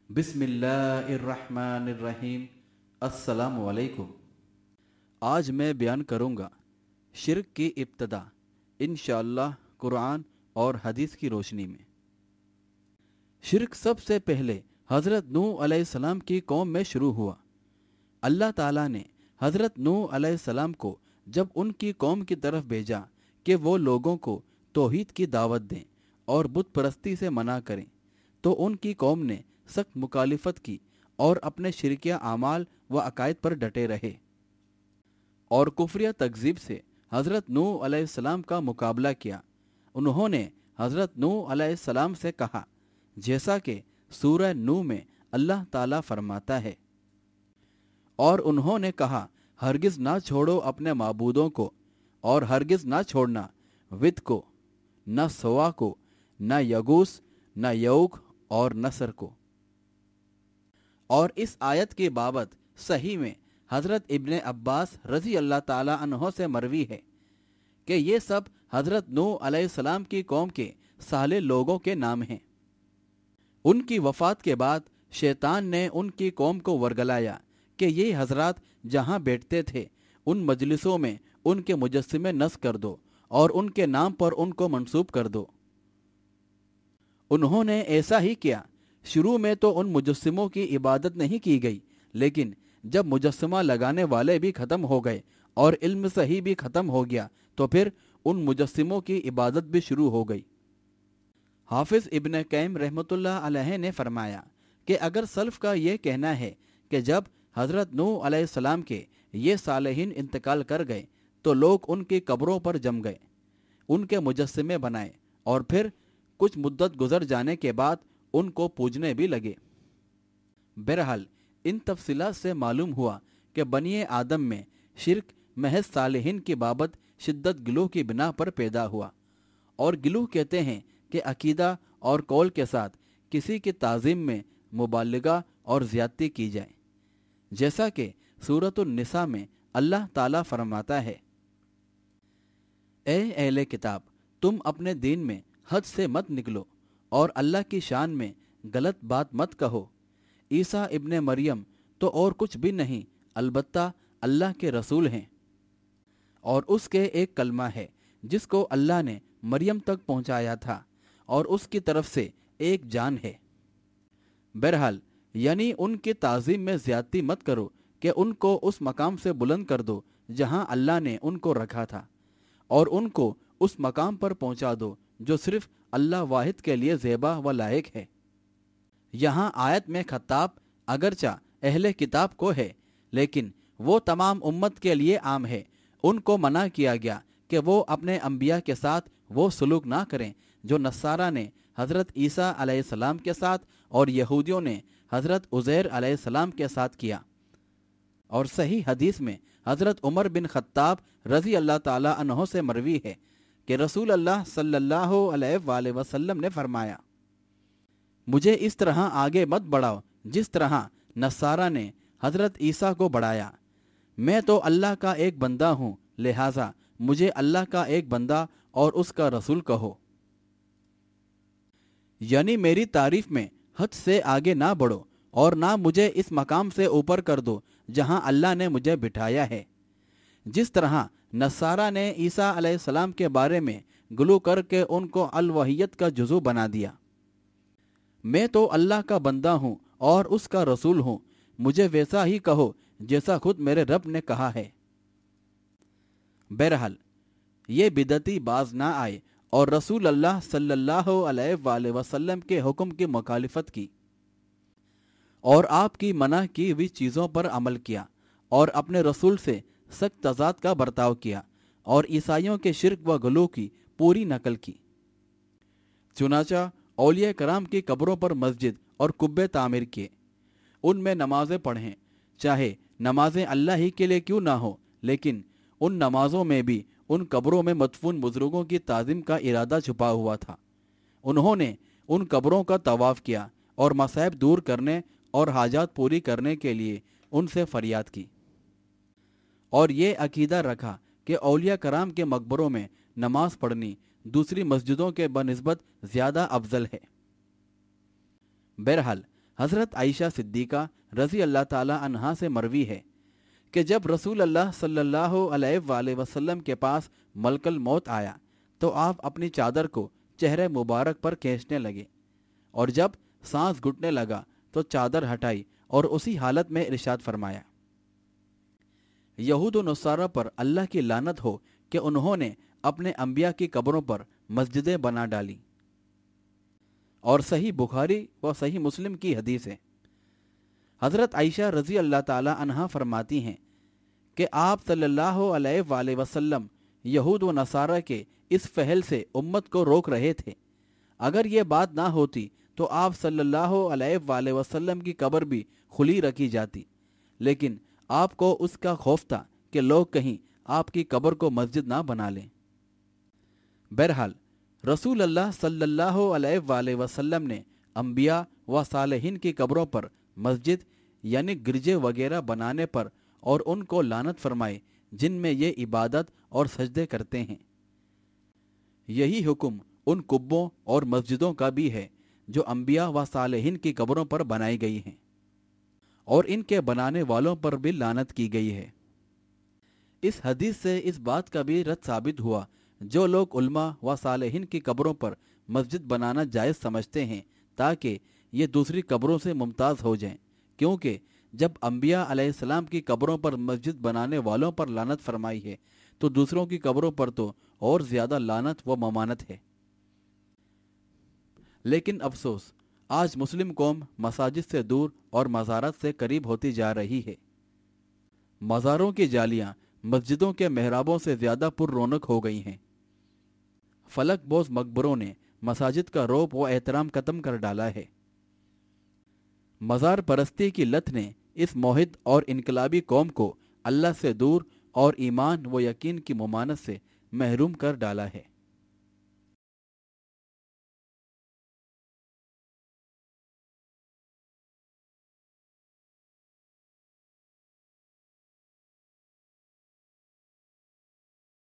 بسم اللہ الرحمن الرحیم۔ السلام علیکم۔ آج میں بیان کروں گا شرک کی ابتدا، انشاءاللہ قرآن اور حدیث کی روشنی میں۔ شرک سب سے پہلے حضرت نوح علیہ السلام کی قوم میں شروع ہوا۔ اللہ تعالیٰ نے حضرت نوح علیہ السلام کو جب ان کی قوم کی طرف بھیجا کہ وہ لوگوں کو توحید کی دعوت دیں اور بت پرستی سے منع کریں، تو ان کی قوم نے سخت مخالفت کی اور اپنے شرکیہ اعمال و عقائد پر ڈٹے رہے اور کفریہ تکذیب سے حضرت نوح علیہ السلام کا مقابلہ کیا۔ انہوں نے حضرت نوح علیہ السلام سے کہا، جیسا کہ سورہ نوح میں اللہ تعالیٰ فرماتا ہے، اور انہوں نے کہا، ہرگز نہ چھوڑو اپنے معبودوں کو، اور ہرگز نہ چھوڑنا ود کو، نہ سوا کو، نہ یغوث، نہ یعوق اور نصر کو۔ اور اس آیت کی بابت صحیح میں حضرت ابن عباس رضی اللہ تعالی عنہ سے مروی ہے کہ یہ سب حضرت نوح علیہ السلام کی قوم کے صالح لوگوں کے نام ہیں۔ ان کی وفات کے بعد شیطان نے ان کی قوم کو ورگلایا کہ یہ حضرات جہاں بیٹھتے تھے ان مجلسوں میں ان کے مجسمے نصب کر دو اور ان کے نام پر ان کو منسوب کر دو۔ انہوں نے ایسا ہی کیا۔ شروع میں تو ان مجسموں کی عبادت نہیں کی گئی، لیکن جب مجسمہ لگانے والے بھی ختم ہو گئے اور علم صحیح بھی ختم ہو گیا تو پھر ان مجسموں کی عبادت بھی شروع ہو گئی۔ حافظ ابن قیم رحمۃ اللہ علیہ نے فرمایا کہ اگر سلف کا یہ کہنا ہے کہ جب حضرت نوح علیہ السلام کے یہ صالحین انتقال کر گئے تو لوگ ان کی قبروں پر جم گئے، ان کے مجسمے بنائے اور پھر کچھ مدت گزر جانے کے بعد ان کو پوجنے بھی لگے۔ بہرحال ان تفصیلات سے معلوم ہوا کہ بنی آدم میں شرک محض صالحین کی بابت شدت گلو کی بنا پر پیدا ہوا، اور گلو کہتے ہیں کہ عقیدہ اور قول کے ساتھ کسی کی تعظیم میں مبالغہ اور زیادتی کی جائے، جیسا کہ سورۃ النساء میں اللہ تعالیٰ فرماتا ہے، اے اہل کتاب، تم اپنے دین میں حد سے مت نکلو اور اللہ کی شان میں غلط بات مت کہو۔ عیسیٰ ابن مریم تو اور کچھ بھی نہیں البتہ اللہ کے رسول ہیں، اور اس کے ایک کلمہ ہے جس کو اللہ نے مریم تک پہنچایا تھا، اور اس کی طرف سے ایک جان ہے۔ بہرحال یعنی ان کی تعظیم میں زیادتی مت کرو کہ ان کو اس مقام سے بلند کر دو جہاں اللہ نے ان کو رکھا تھا، اور ان کو اس مقام پر پہنچا دو جو صرف اللہ واحد کے لیے زیبا و لائق ہے۔ یہاں آیت میں خطاب اگرچہ اہل کتاب کو ہے، لیکن وہ تمام امت کے لیے عام ہے۔ ان کو منع کیا گیا کہ وہ اپنے انبیاء کے ساتھ وہ سلوک نہ کریں جو نصارہ نے حضرت عیسیٰ علیہ السلام کے ساتھ اور یہودیوں نے حضرت عزیر علیہ السلام کے ساتھ کیا۔ اور صحیح حدیث میں حضرت عمر بن خطاب رضی اللہ تعالی عنہ سے مروی ہے کہ رسول اللہ صلی اللہ علیہ وآلہ وسلم نے فرمایا، مجھے اس طرح آگے مت بڑھاؤ جس طرح نصارہ نے حضرت عیسیٰ کو بڑھایا۔ میں تو اللہ کا ایک بندہ ہوں، لہٰذا مجھے اللہ کا ایک بندہ اور اس کا رسول کہو۔ یعنی میری تعریف میں حد سے آگے نہ بڑھو اور نہ مجھے اس مقام سے اوپر کر دو جہاں اللہ نے مجھے بٹھایا ہے۔ جس طرح نصارہ نے عیسیٰ علیہ السلام کے بارے میں گلو کر کے ان کو الوحیت کا جزو بنا دیا، میں تو اللہ کا بندہ ہوں اور اس کا رسول ہوں، مجھے ویسا ہی کہو جیسا خود میرے رب نے کہا ہے۔ بہرحال یہ بدعتی باز نہ آئے اور رسول اللہ صلی اللہ علیہ وآلہ وسلم کے حکم کی مخالفت کی اور آپ کی منع کی ہوئی چیزوں پر عمل کیا اور اپنے رسول سے سخت تضاد کا برتاؤ کیا اور عیسائیوں کے شرک و غلو کی پوری نقل کی۔ چنانچہ اولیاء کرام کی قبروں پر مسجد اور قبے تعمیر کیے، ان میں نمازیں پڑھیں، چاہے نمازیں اللہ ہی کے لیے کیوں نہ ہو، لیکن ان نمازوں میں بھی ان قبروں میں مدفون بزرگوں کی تعظیم کا ارادہ چھپا ہوا تھا۔ انہوں نے ان قبروں کا طواف کیا اور مصائب دور کرنے اور حاجات پوری کرنے کے لیے ان سے فریاد کی، اور یہ عقیدہ رکھا کہ اولیاء کرام کے مقبروں میں نماز پڑھنی دوسری مسجدوں کے بنسبت زیادہ افضل ہے۔ بہرحال حضرت عائشہ صدیقہ رضی اللہ تعالی عنہا سے مروی ہے کہ جب رسول اللہ صلی اللہ علیہ وآلہ وسلم کے پاس ملک الموت آیا تو آپ اپنی چادر کو چہرے مبارک پر کھینچنے لگے، اور جب سانس گھٹنے لگا تو چادر ہٹائی اور اسی حالت میں ارشاد فرمایا، یہود و نصارہ پر اللہ کی لعنت ہو کہ انہوں نے اپنے انبیاء کی قبروں پر مسجدیں بنا ڈالی۔ اور صحیح بخاری و صحیح مسلم کی حدیث ہے۔ حضرت عائشہ رضی اللہ تعالی عنہا فرماتی ہیں کہ آپ صلی اللہ علیہ وآلہ وسلم یہود و نصارہ کے اس فعل سے امت کو روک رہے تھے۔ اگر یہ بات نہ ہوتی تو آپ صلی اللہ علیہ وآلہ وسلم کی قبر بھی کھلی رکھی جاتی، لیکن آپ کو اس کا خوف تھا کہ لوگ کہیں آپ کی قبر کو مسجد نہ بنا لیں۔ بہرحال رسول اللہ صلی اللہ علیہ وآلہ وسلم نے انبیاء و صالحین کی قبروں پر مسجد یعنی گرجے وغیرہ بنانے پر اور ان کو لعنت فرمائے جن میں یہ عبادت اور سجدے کرتے ہیں۔ یہی حکم ان قبوں اور مسجدوں کا بھی ہے جو انبیاء و صالحین کی قبروں پر بنائی گئی ہیں، اور ان کے بنانے والوں پر بھی لعنت کی گئی ہے۔ اس حدیث سے اس بات کا بھی رد ثابت ہوا جو لوگ علماء و صالحین کی قبروں پر مسجد بنانا جائز سمجھتے ہیں تاکہ یہ دوسری قبروں سے ممتاز ہو جائیں، کیونکہ جب انبیاء علیہ السلام کی قبروں پر مسجد بنانے والوں پر لعنت فرمائی ہے تو دوسروں کی قبروں پر تو اور زیادہ لعنت و ممانت ہے۔ لیکن افسوس، آج مسلم قوم مساجد سے دور اور مزارات سے قریب ہوتی جا رہی ہے۔ مزاروں کی جالیاں مسجدوں کے محرابوں سے زیادہ پر رونق ہو گئی ہیں۔ فلک بوز مقبروں نے مساجد کا رعب و احترام ختم کر ڈالا ہے۔ مزار پرستی کی لت نے اس موحد اور انقلابی قوم کو اللہ سے دور اور ایمان و یقین کی ممانت سے محروم کر ڈالا ہے۔